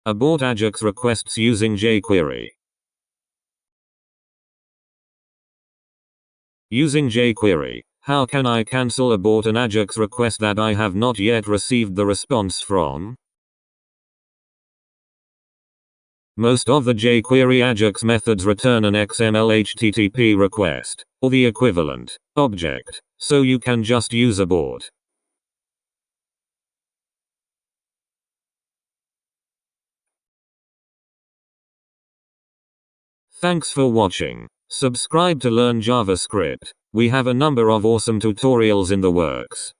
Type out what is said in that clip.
Abort Ajax requests using jQuery. Using jQuery, how can I cancel abort an Ajax request that I have not yet received the response from? Most of the jQuery Ajax methods return an XML HTTP request, or the equivalent, object, so you can just use abort. Thanks for watching. Subscribe to learn JavaScript. We have a number of awesome tutorials in the works.